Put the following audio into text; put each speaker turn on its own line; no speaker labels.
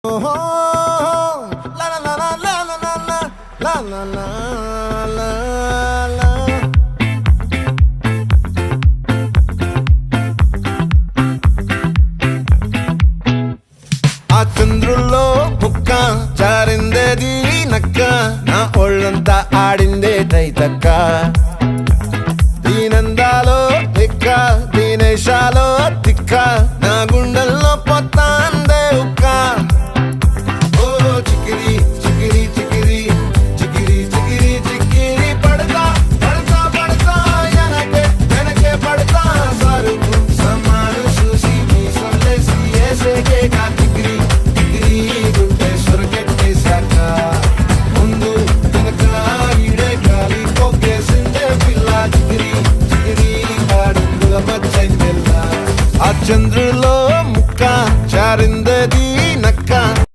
ఓహో లా లా లా లా లా లా లా లా లా లా లా. ఆ చంద్రుల్లో బుక్క జారిందేది నక్క, నా ఒళ్ళంతా ఆడిందే తైతక్క. దీనందాలో తిక్క, దీనేశాలో తిక్క,